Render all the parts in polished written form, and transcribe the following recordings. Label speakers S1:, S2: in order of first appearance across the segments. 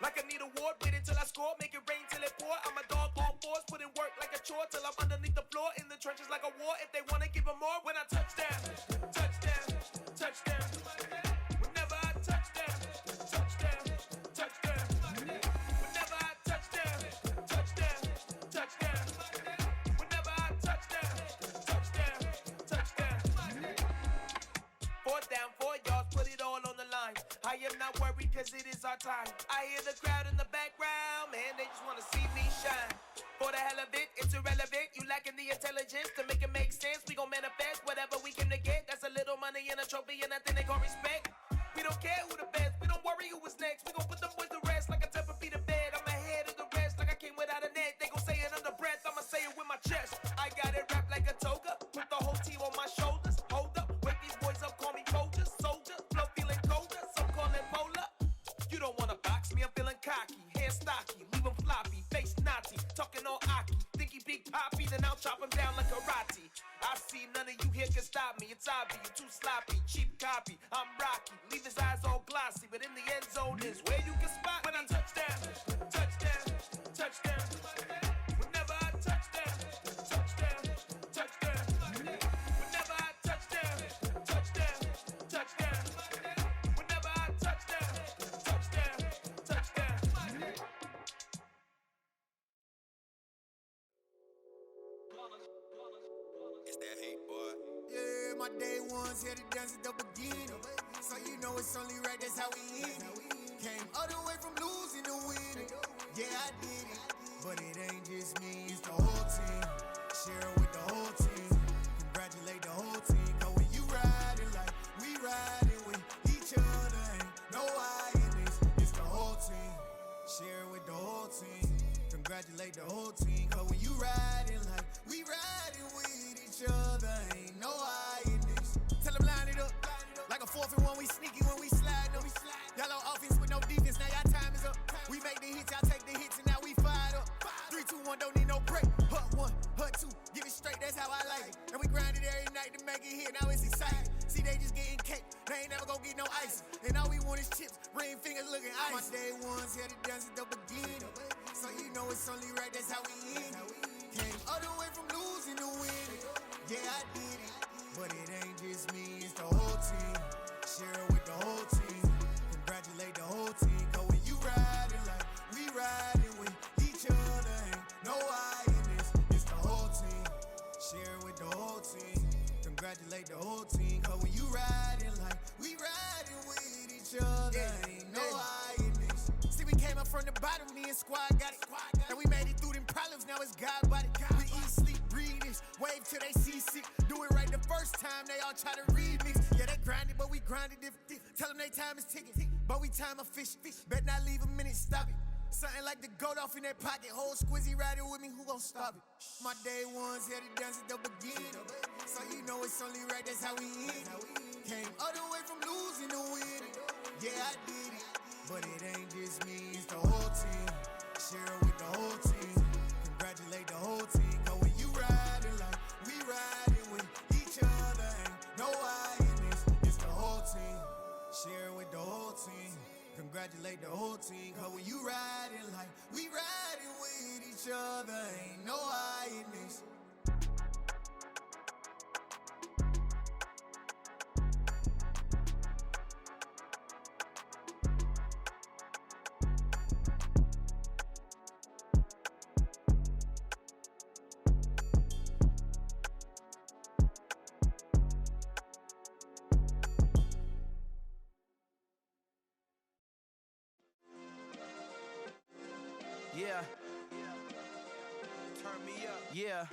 S1: Like I need a ward, wait until I score, make it rain till it pour. I'm a dog on fours, put in work like a chore till I'm underneath the floor, in the trenches like a war. If they wanna give them more, when I touch down, touchdown, touchdown. Whenever I touch down, touchdown, touchdown. Whenever I touch down, touchdown, touchdown. Whenever I touch down, touchdown, touchdown. 4th down, 4 yards, put it all on the line. I am not worried cause it is our time. I hear the crowd in the background, man, they just wanna see me shine. For the hell of it, it's irrelevant. You lacking the intelligence to make it make sense. We gon' manifest whatever we came to get. That's a little money and a trophy and nothing they call respect. We don't care who the best, we don't worry who was next. We gon' put the boys to rest like a Tempur-Pedic to bed. I'm ahead of the rest like I came without a net. They gon' say it under breath, I'ma say it with my chest. I got it wrapped like a toga, put the whole team on my shoulders. Hold up, wake these boys up, call me soldier, soldier. Flow feeling colder, some call it polar. You don't wanna box me, I'm feeling cocky. Hair stocky, leave him floppy, face naughty. Talking all aki, think he big poppy, then I'll chop him down like karate. I see none of you here can stop me. It's obvious, you too sloppy, cheap copy. I'm Rocky, leave his eyes all glossy, but in the end zone is where you can spot when I touchdown, touchdown, touchdown. Whenever I touchdown, touchdown, touchdown. Whenever I touchdown, touchdown, touchdown. Whenever I touchdown, touchdown, touchdown.
S2: It's that hate, boy.
S3: Yeah, my day ones here to dance at the beginning. So you know it's only right, that's how we end it. Came all the way from losing to winning. Yeah, I did it, but it ain't just me, it's the whole team. Share it with the whole team. Congratulate the whole team. Cause when you riding like we riding with each other, ain't no I in this, it's the whole team. Share it with the whole team. Congratulate the whole team. Cause when you riding like we riding with each other, ain't no I in this. Tell them line it up like a 4th and 1, we sneaky when we slide them. Y'all on offense with no defense, now y'all time is up. We make the hits, y'all take the hits, and now we fired up. 3, 2, 1, don't need no break. Hut 1, hut 2, get it straight, that's how I like it. And we grind it every night to make it hit, now it's exciting. See, they just getting cake, they ain't never gon' get no ice. And all we want is chips, ring fingers looking ice. My day ones here to dance at the beginning. So you know it's only right, that's how we end it. Came all the way from losing to winning. Yeah, I did it, but it ain't just me, it's the whole team. Share it with the whole team. Congratulate the whole team. Cause when you riding like we riding with each other, ain't no I in this, it's the whole team. Share it with the whole team. Congratulate the whole team. Cause when you riding like we riding with each other, ain't no I in this. See, we came up from the bottom, me and squad got it. And we made it through them problems, now it's God body. We eat, sleep, breathe this, wave till they see sick. Do it right the first time, they all try to remix. Yeah, they grinded, but we grinded different. Tell them they time is ticking, but we time a fish. Bet not leave a minute, stop it. Something like the goat off in that pocket. Whole squizzy riding with me, who gon' stop it? My day ones here to dance at the beginning. So you know it's only right, that's how we end it. Came all the way from losing to winning. Yeah, I did it, but it ain't just me, it's the whole team. Share it with the whole team. Congratulate the whole team. Cause when you riding like we riding with each other, ain't no I in this, it's the whole team. Share it with the whole team. Congratulate the whole team. Cause when you riding like we riding with each other, ain't no I in this.
S1: Yeah. Turn me up. Yeah.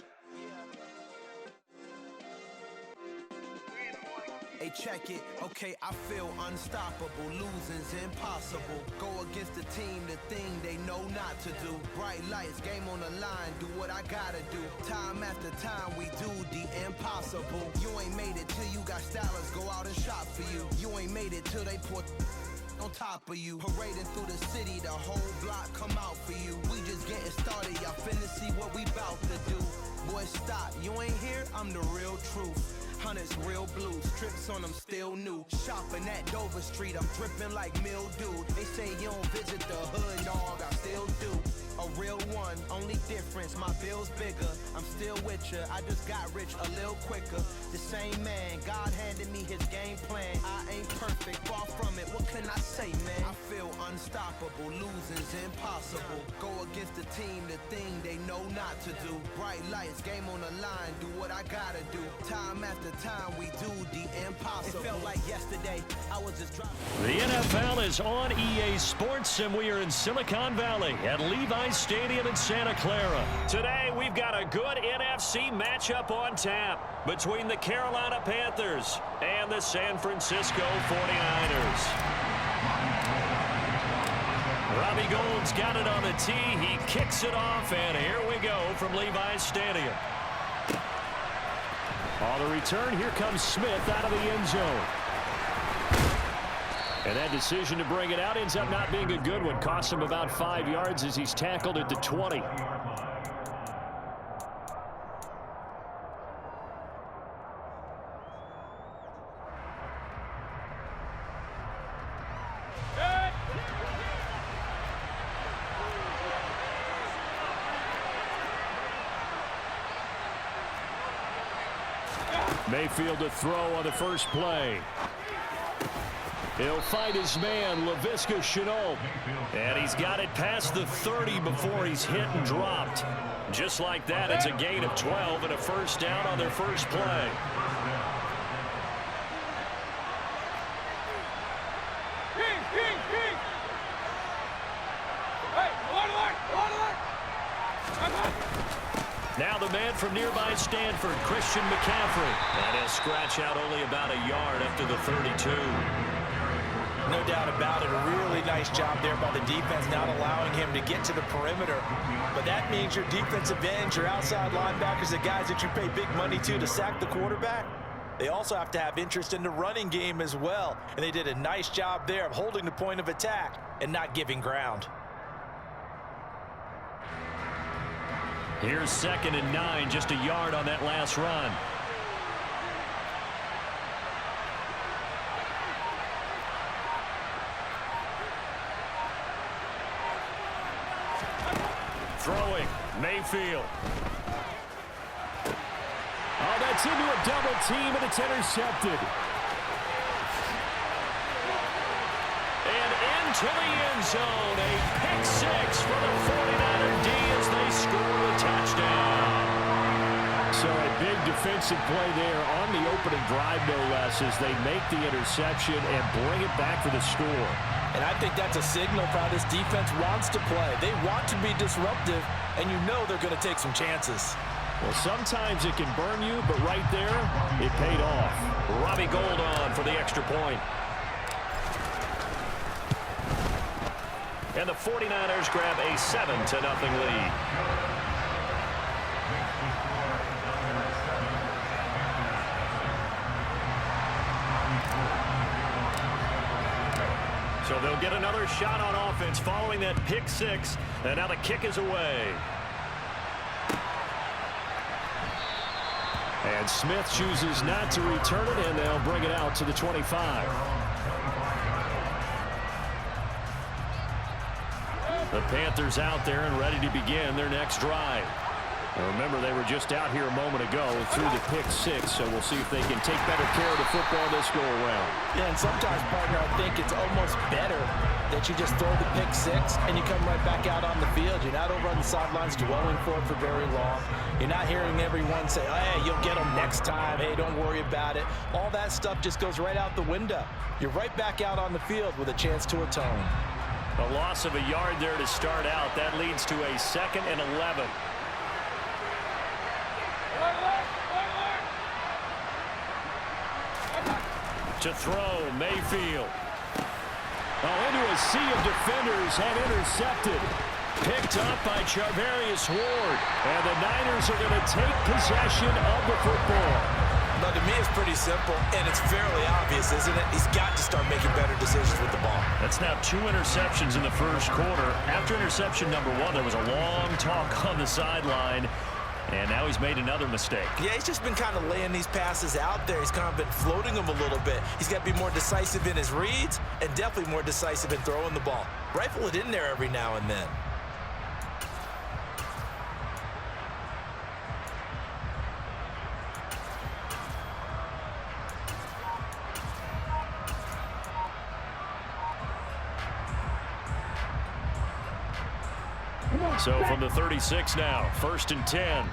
S1: Hey, check it. Okay, I feel unstoppable. Losing's impossible. Go against the team, the thing they know not to do. Bright lights, game on the line, do what I gotta do. Time after time, we do the impossible. You ain't made it till you got stylists go out and shop for you. You ain't made it till they put on top of you. Parading through the city, the whole block come out for you. We just getting started, y'all finna see what we bout to do. Boy, stop, you ain't here, I'm the real truth. Hundreds real blue, strips on them still new. Shopping at Dover Street, I'm dripping like mildew. They say you don't visit the hood,
S4: difference, my bill's bigger. I'm still with ya, I just got rich a little quicker. The same man, God handed me his game plan. I ain't perfect, far from it, what can I say, man? I feel unstoppable, losing's impossible. Go against the team, the thing they know not to do. Bright lights, game on the line, do what I gotta do. Time after time, we do the impossible. It felt like yesterday, I was just dropping.
S5: The NFL is on EA Sports, and we are in Silicon Valley at Levi's Stadium in Santa Clara. Today, we've got a good NFC matchup on tap between the Carolina Panthers and the San Francisco 49ers. Robbie Gould's got it on the tee. He kicks it off, and here we go from Levi's Stadium. On the return, here comes Smith out of the end zone. And that decision to bring it out ends up not being a good one. Costs him about 5 yards as he's tackled at the 20. Mayfield to throw on the first play. He'll fight his man, Laviska Shenault. And he's got it past the 30 before he's hit and dropped. Just like that, it's a gain of 12 and a first down on their first play. Now the man from nearby Stanford, Christian McCaffrey. And he'll scratch out only about a yard after the 32.
S6: No doubt about it. A really nice job there by the defense, not allowing him to get to the perimeter. But that means your defensive ends, your outside linebackers, the guys that you pay big money to sack the quarterback, they also have to have interest in the running game as well. And they did a nice job there of holding the point of attack and not giving ground.
S5: Here's 2nd and 9, just a yard on that last run. Throwing, Mayfield. Oh, that's into a double team, and it's intercepted. And into the end zone, a pick six for the 49er D as they score a touchdown. So a big defensive play there on the opening drive, no less, as they make the interception and bring it back for the score.
S6: And I think that's a signal for how this defense wants to play. They want to be disruptive, and you know they're going to take some chances.
S5: Well, sometimes it can burn you, but right there, it paid off. Robbie Gould on for the extra point. And the 49ers grab a 7-0 lead. So they'll get another shot on offense following that pick six. And now the kick is away. And Smith chooses not to return it, and they'll bring it out to the 25. The Panthers out there and ready to begin their next drive. Now remember, they were just out here a moment ago through the pick six, so we'll see if they can take better care of the football this go-around.
S6: Yeah, and sometimes, partner, I think it's almost better that you just throw the pick six and you come right back out on the field. You're not over on the sidelines dwelling for it for very long. You're not hearing everyone say, oh, hey, you'll get them next time. Hey, don't worry about it. All that stuff just goes right out the window. You're right back out on the field with a chance to atone.
S5: A loss of a yard there to start out. That leads to a 2nd and 11. To throw, Mayfield. Oh, into a sea of defenders and intercepted. Picked up by Charvarius Ward. And the Niners are going to take possession of the football.
S6: But to me, it's pretty simple, and it's fairly obvious, isn't it? He's got to start making better decisions with the ball.
S5: That's now 2 interceptions in the first quarter. After interception number 1, there was a long talk on the sideline. And now he's made another mistake.
S6: Yeah, he's just been kind of laying these passes out there. He's kind of been floating them a little bit. He's got to be more decisive in his reads and definitely more decisive in throwing the ball. Rifle it in there every now and then.
S5: So from the 36 now, 1st and 10.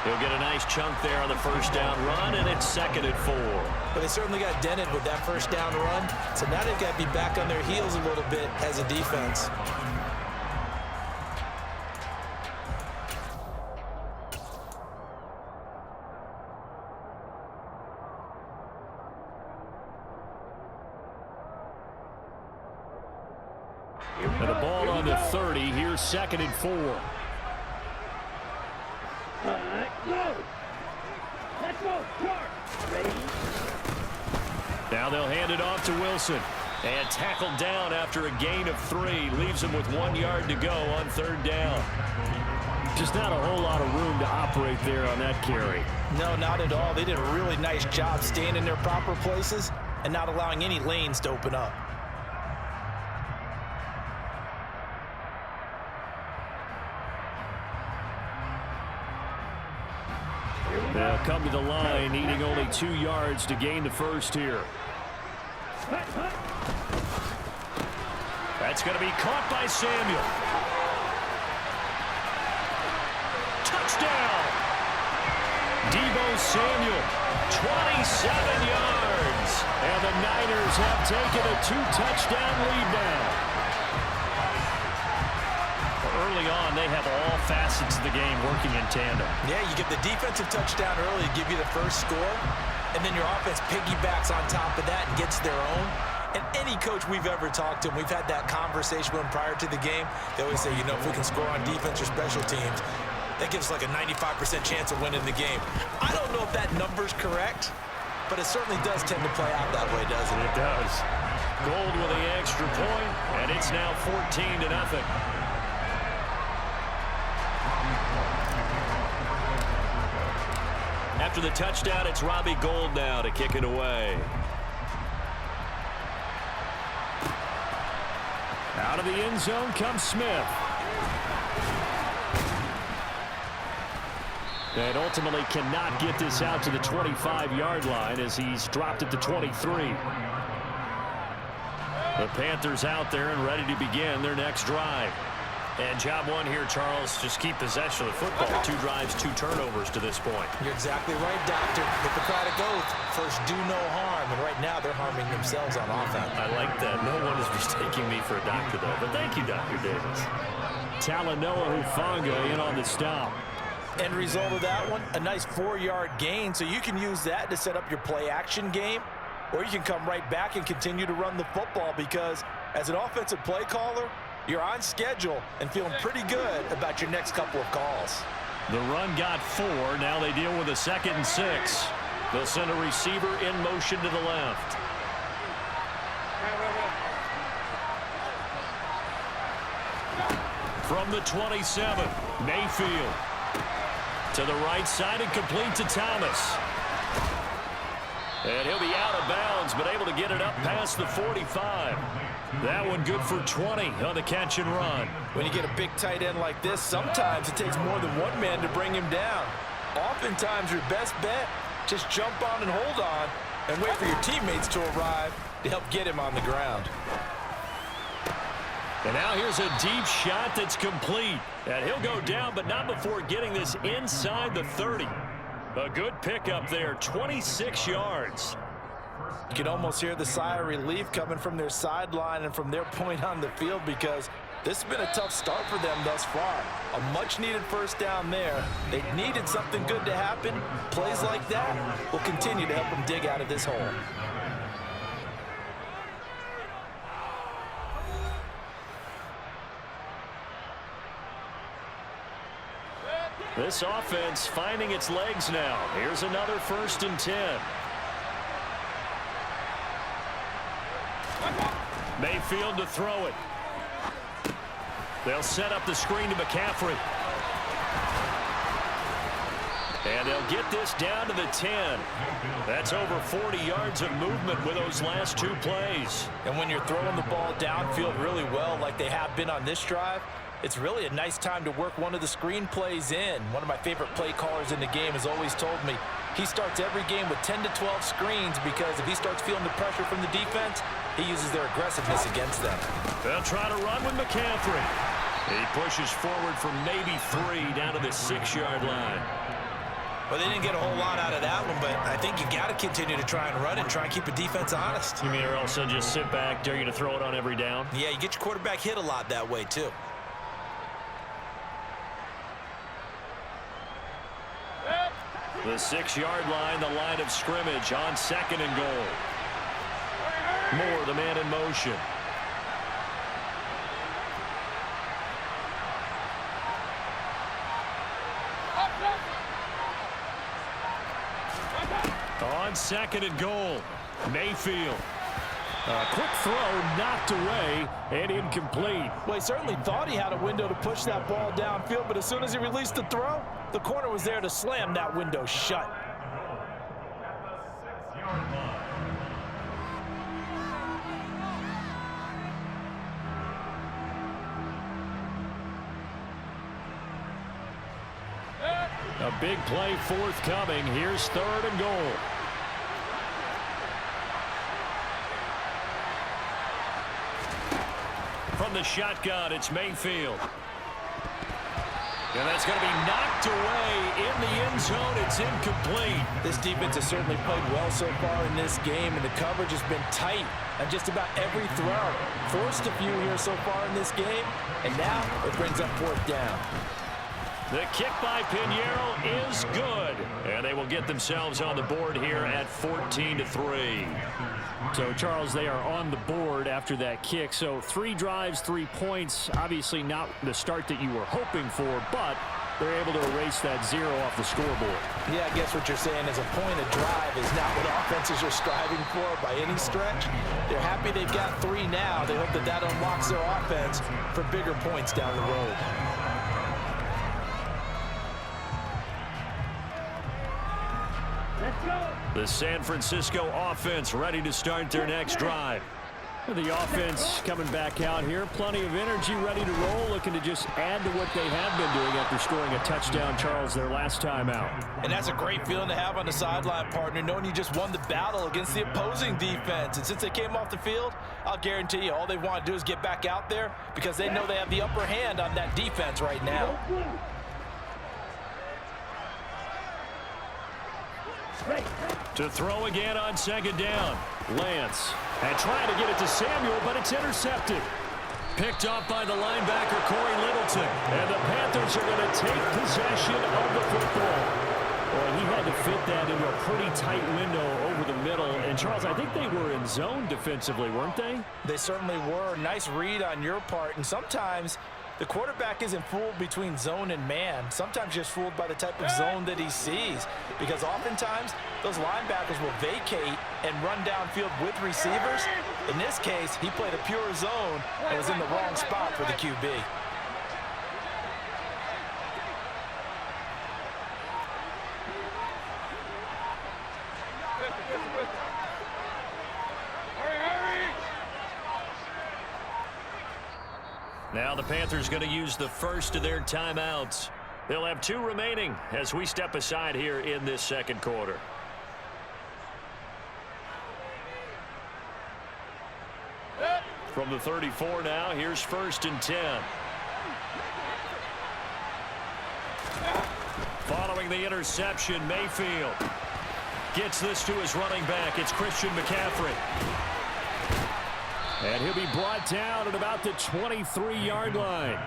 S5: He'll get a nice chunk there on the first down run, and it's 2nd and 4.
S6: But they certainly got dented with that first down run, so now they've got to be back on their heels a little bit as a defense.
S5: And the ball on the 30. Here's 2nd and 4. Now they'll hand it off to Wilson. And tackled down after a gain of 3. Leaves him with 1 yard to go on 3rd down. Just not a whole lot of room to operate there on that carry.
S6: No, not at all. They did a really nice job staying in their proper places and not allowing any lanes to open up.
S5: They'll come to the line, needing only 2 yards to gain the first here. That's going to be caught by Samuel. Touchdown! Deebo Samuel, 27 yards. And the Niners have taken a 2-touchdown lead now. Early on, they have all facets of the game working in tandem.
S6: Yeah, you get the defensive touchdown early to give you the first score, and then your offense piggybacks on top of that and gets their own. And any coach we've ever talked to, and we've had that conversation with them prior to the game, they always say, you know, if we can score on defense or special teams, that gives us like a 95% chance of winning the game. I don't know if that number's correct, but it certainly does tend to play out that way, doesn't it?
S5: It does. Gold with the extra point, and it's now 14-0. After the touchdown, it's Robbie Gould now to kick it away. Out of the end zone comes Smith. And ultimately cannot get this out to the 25-yard line as he's dropped at the 23. The Panthers out there and ready to begin their next drive. And job one here, Charles, just keep possession of the football. 2 drives, 2 turnovers to this point.
S6: You're exactly right, Doctor. Hippocratic oath, first do no harm. And right now they're harming themselves on offense.
S5: I like that. No one is mistaking me for a doctor, though. But thank you, Dr. Davis. Talanoa Hufanga in on the stop.
S6: End result of that one, a nice 4-yard gain. So you can use that to set up your play-action game, or you can come right back and continue to run the football because as an offensive play caller, you're on schedule and feeling pretty good about your next couple of calls.
S5: The run got 4. Now they deal with a 2nd and 6. They'll send a receiver in motion to the left. From the 27, Mayfield. To the right side and complete to Thomas. And he'll be out of bounds, but able to get it up past the 45. That one good for 20 on the catch and run.
S6: When you get a big tight end like this, sometimes it takes more than one man to bring him down. Oftentimes, your best bet, just jump on and hold on and wait for your teammates to arrive to help get him on the ground.
S5: And now here's a deep shot that's complete. And he'll go down, but not before getting this inside the 30. A good pickup there, 26 yards.
S6: You can almost hear the sigh of relief coming from their sideline and from their point on the field because this has been a tough start for them thus far. A much-needed first down there. They needed something good to happen. Plays like that will continue to help them dig out of this hole.
S5: This offense finding its legs now. Here's another 1st and 10. Mayfield to throw it. They'll set up the screen to McCaffrey. And they'll get this down to the 10. That's over 40 yards of movement with those last 2 plays.
S6: And when you're throwing the ball downfield really well like they have been on this drive, it's really a nice time to work one of the screen plays in. One of my favorite play callers in the game has always told me, he starts every game with 10 to 12 screens because if he starts feeling the pressure from the defense, he uses their aggressiveness against them.
S5: They'll try to run with McCaffrey. He pushes forward for maybe 3 down to the 6-yard line.
S6: Well, they didn't get a whole lot out of that one, but I think you got to continue to try and run it and try and keep the defense honest.
S5: You mean or else they'll just sit back, dare you to throw it on every down?
S6: Yeah, you get your quarterback hit a lot that way, too.
S5: The 6-yard line, the line of scrimmage on 2nd and goal. Moore, the man in motion. On 2nd and goal, Mayfield. A quick throw knocked away and incomplete.
S6: Well, he certainly thought he had a window to push that ball downfield, but as soon as he released the throw, the corner was there to slam that window shut.
S5: A big play forthcoming. Here's 3rd and goal. From the shotgun, it's Mayfield. And that's going to be knocked away in the end zone. It's incomplete.
S6: This defense has certainly played well so far in this game, and the coverage has been tight on just about every throw. Forced a few here so far in this game, and now it brings up 4th down.
S5: The kick by Pinheiro is good, and they will get themselves on the board here at 14-3. So, Charles, they are on the board after that kick. So 3 drives, 3 points. Obviously not the start that you were hoping for, but they're able to erase that 0 off the scoreboard.
S6: Yeah, I guess what you're saying is a point of drive is not what offenses are striving for by any stretch. They're happy they've got 3 now. They hope that that unlocks their offense for bigger points down the road.
S5: The San Francisco offense ready to start their next drive. The offense coming back out here. Plenty of energy, ready to roll, looking to just add to what they have been doing after scoring a touchdown, Charles, their last time out.
S6: And that's a great feeling to have on the sideline, partner, knowing you just won the battle against the opposing defense. And since they came off the field, I'll guarantee you all they want to do is get back out there because they know they have the upper hand on that defense right now.
S5: To throw again on 2nd down. Lance. And trying to get it to Samuel, but it's intercepted. Picked off by the linebacker, Corey Littleton. And the Panthers are going to take possession of the football. Well, he had to fit that into a pretty tight window over the middle. And, Charles, I think they were in zone defensively, weren't they?
S6: They certainly were. Nice read on your part. And sometimes the quarterback isn't fooled between zone and man. Sometimes just fooled by the type of zone that he sees. Because oftentimes, those linebackers will vacate and run downfield with receivers. In this case, he played a pure zone and was in the wrong spot for the QB.
S5: Now the Panthers going to use the first of their timeouts. They'll have 2 remaining as we step aside here in this 2nd quarter. From the 34 now, here's 1st and 10. Following the interception, Mayfield gets this to his running back. It's Christian McCaffrey. And he'll be brought down at about the 23-yard line.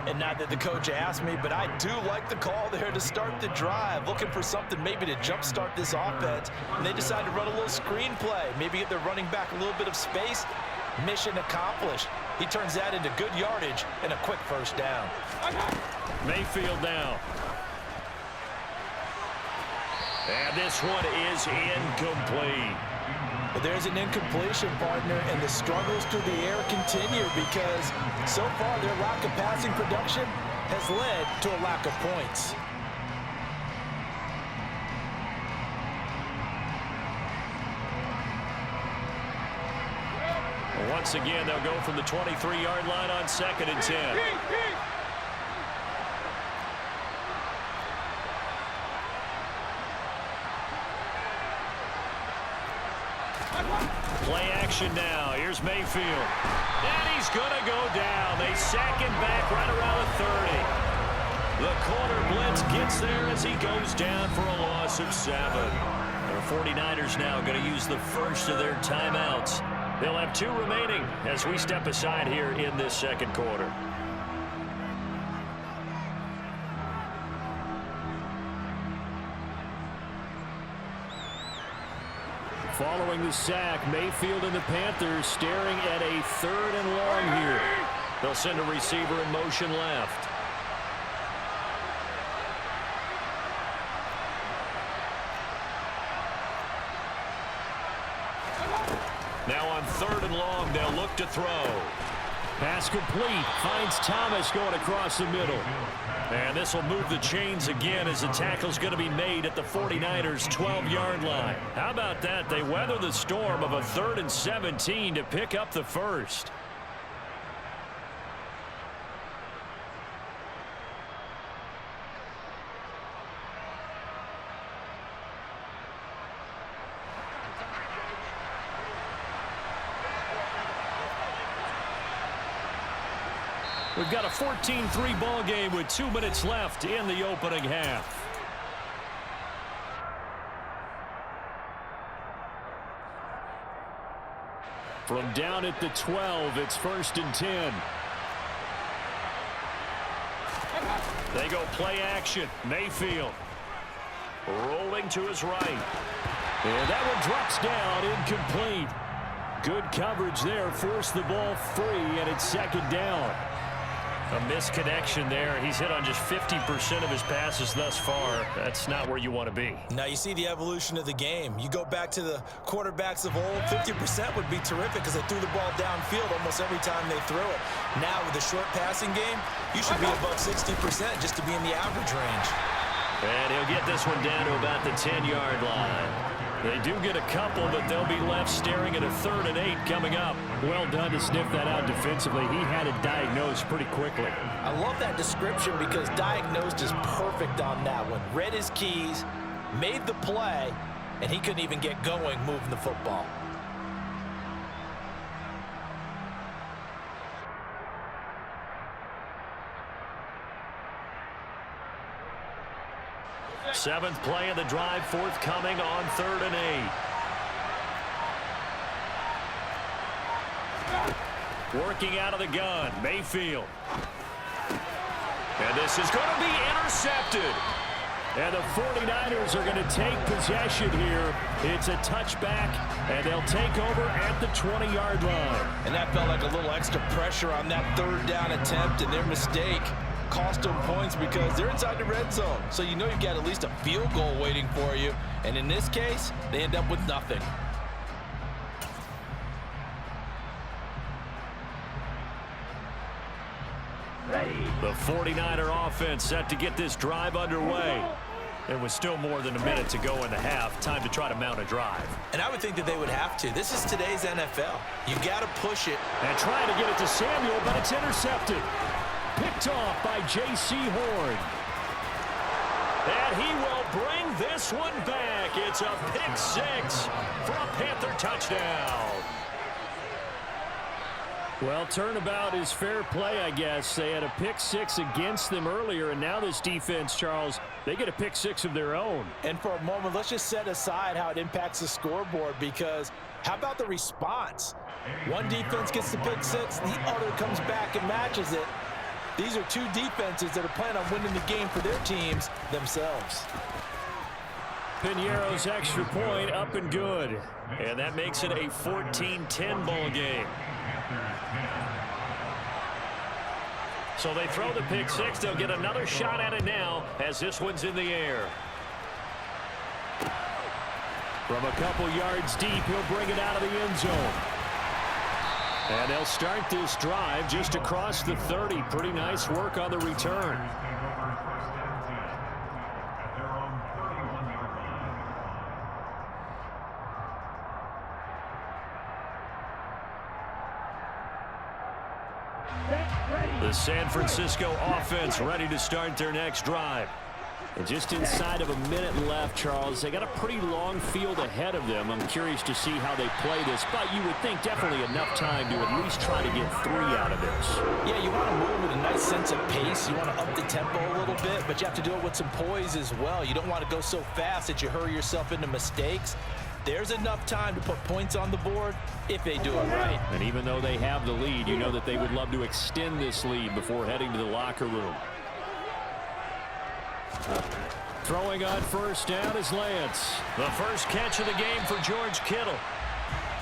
S6: And not that the coach asked me, but I do like the call there to start the drive. Looking for something maybe to jumpstart this offense. And they decide to run a little screen play. Maybe get their running back a little bit of space. Mission accomplished. He turns that into good yardage and a quick 1st down.
S5: Mayfield now. And this one is incomplete.
S6: But there's an incompletion, partner, and the struggles through the air continue because so far their lack of passing production has led to a lack of points.
S5: Once again, they'll go from the 23-yard line on 2nd and 10. Play action now. Here's Mayfield. And he's going to go down. They sack him back right around the 30. The corner blitz gets there as he goes down for a loss of 7. The 49ers now going to use the first of their timeouts. They'll have 2 remaining as we step aside here in this second quarter. Following the sack, Mayfield and the Panthers staring at a 3rd and long here. They'll send a receiver in motion left. Now on 3rd and long, they'll look to throw. Pass complete. Finds Thomas going across the middle. And this will move the chains again as the tackle's going to be made at the 49ers' 12-yard line. How about that? They weather the storm of a 3rd and 17 to pick up the first. We've got a 14-3 ball game with 2 minutes left in the opening half. From down at the 12, it's 1st and 10. They go play action. Mayfield rolling to his right. And that one drops down, incomplete. Good coverage there, forced the ball free, and it's 2nd down. A misconnection there. He's hit on just 50% of his passes thus far. That's not where you want to be.
S6: Now you see the evolution of the game. You go back to the quarterbacks of old, 50% would be terrific because they threw the ball downfield almost every time they threw it. Now with the short passing game, you should be above 60% just to be in the average range.
S5: And he'll get this one down to about the 10-yard line. They do get a couple, but they'll be left staring at a 3rd and 8 coming up. Well done to sniff that out defensively. He had it diagnosed pretty quickly.
S6: I love that description because diagnosed is perfect on that one. Read his keys, made the play, and he couldn't even get going moving the football.
S5: Seventh play of the drive forthcoming on 3rd and 8. Working out of the gun, Mayfield. And this is going to be intercepted. And the 49ers are going to take possession here. It's a touchback, and they'll take over at the 20-yard line.
S6: And that felt like a little extra pressure on that 3rd down attempt, and their mistake cost them points because they're inside the red zone. So you know you've got at least a field goal waiting for you. And in this case, they end up with nothing.
S5: The 49er offense set to get this drive underway. There was still more than a minute to go in the half. Time to try to mount a drive.
S6: And I would think that they would have to. This is today's NFL. You got to push it.
S5: And trying to get it to Samuel, but it's intercepted. Picked off by J.C. Horn. And he will bring this one back. It's a pick 6 for a Panther touchdown. Well, turnabout is fair play, I guess. They had a pick 6 against them earlier, and now this defense, Charles, they get a pick 6 of their own.
S6: And for a moment, let's just set aside how it impacts the scoreboard, because how about the response? One defense gets the pick 6, the other comes back and matches it. These are two defenses that are planning on winning the game for their teams themselves.
S5: Piñeiro's extra point up and good. And that makes it a 14-10 ball game. So they throw the pick 6. They'll get another shot at it now as this one's in the air. From a couple yards deep, he'll bring it out of the end zone. And they'll start this drive just across the 30. Pretty nice work on the return. The San Francisco offense ready to start their next drive. And just inside of a minute left, Charles. They got a pretty long field ahead of them. I'm curious to see how they play this, but you would think definitely enough time to at least try to get 3 out of this.
S6: Yeah, you want to move with a nice sense of pace. You want to up the tempo a little bit, but you have to do it with some poise as well. You don't want to go so fast that you hurry yourself into mistakes. There's enough time to put points on the board if they do it right.
S5: And even though they have the lead, you know that they would love to extend this lead before heading to the locker room. Throwing on first down is Lance. The first catch of the game for George Kittle.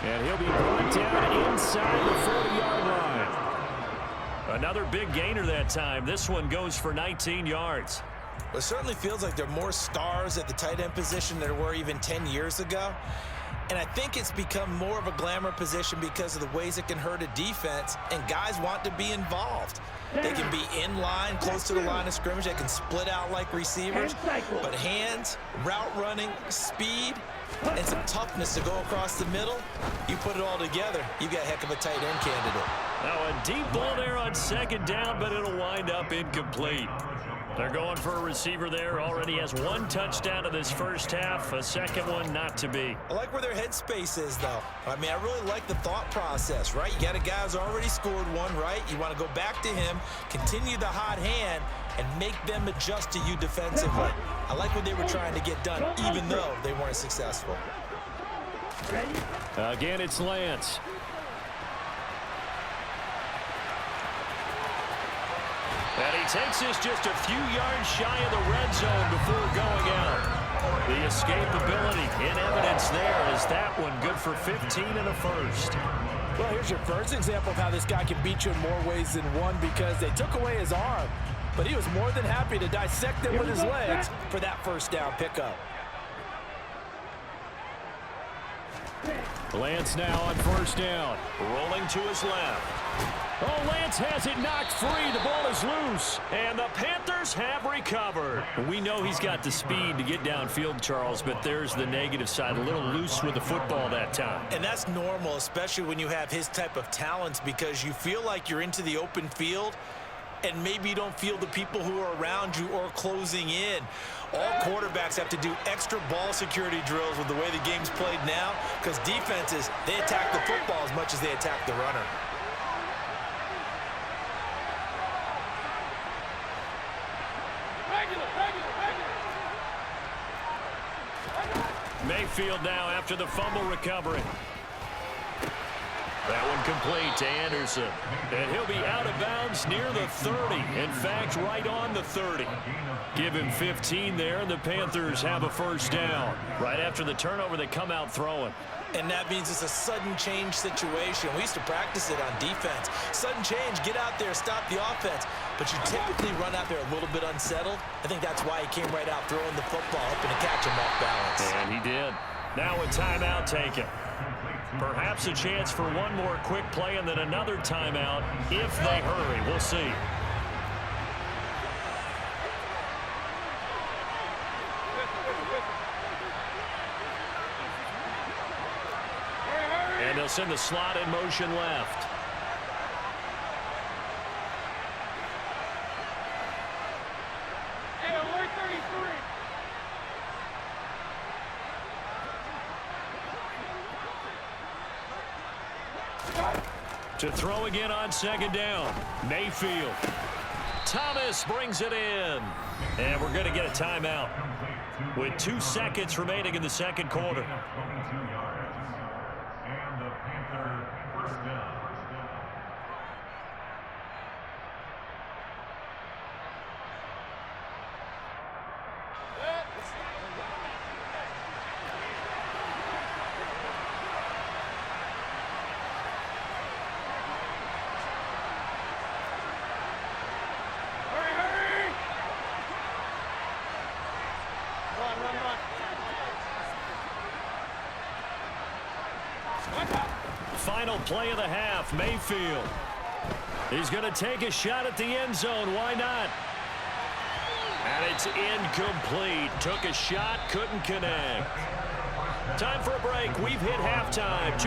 S5: And he'll be brought down inside the 40-yard line. Another big gainer that time. This one goes for 19 yards.
S6: It certainly feels like there are more stars at the tight end position than there were even 10 years ago. And I think it's become more of a glamour position because of the ways it can hurt a defense, and guys want to be involved. They can be in line, close to the line of scrimmage. They can split out like receivers. But hands, route running, speed, and some toughness to go across the middle, you put it all together, you got a heck of a tight end candidate.
S5: Now a deep ball there on second down, but it'll wind up incomplete. They're going for a receiver there. Already has 1 touchdown in this first half. A second one not to be.
S6: I like where their headspace is, though. I mean, I really like the thought process, right? You got a guy who's already scored 1, right? You want to go back to him, continue the hot hand, and make them adjust to you defensively. I like what they were trying to get done, even though they weren't successful.
S5: Again, it's Lance. And he takes this just a few yards shy of the red zone before going out. The escapability in evidence there. Is that one good for 15 and a first?
S6: Well, here's your first example of how this guy can beat you in more ways than one, because they took away his arm, but he was more than happy to dissect it with his legs for that first down pickup.
S5: Lance now on first down. Rolling to his left. Oh, Lance has it knocked free. The ball is loose. And the Panthers have recovered. We know he's got the speed to get downfield, Charles, but there's the negative side. A little loose with the football that time.
S6: And that's normal, especially when you have his type of talents, because you feel like you're into the open field, and maybe you don't feel the people who are around you or closing in. All quarterbacks have to do extra ball security drills with the way the game's played now, because defenses, they attack the football as much as they attack the runner.
S5: Mayfield now after the fumble recovery. That one complete to Anderson. And he'll be out of bounds near the 30. In fact, right on the 30. Give him 15 there, and the Panthers have a first down. Right after the turnover, they come out throwing.
S6: And that means it's a sudden change situation. We used to practice it on defense. Sudden change, get out there, stop the offense. But you typically run out there a little bit unsettled. I think that's why he came right out throwing the football, hoping to catch him off balance.
S5: And he did. Now a timeout taken. Perhaps a chance for one more quick play and then another timeout if they hurry. We'll see. And they'll send the slot in motion left. To throw again on second down. Mayfield. Thomas brings it in. And we're going to get a timeout with 2 seconds remaining in the second quarter. Final play of the half, Mayfield. He's going to take a shot at the end zone. Why not? And it's incomplete. Took a shot, couldn't connect. Time for a break. We've hit halftime.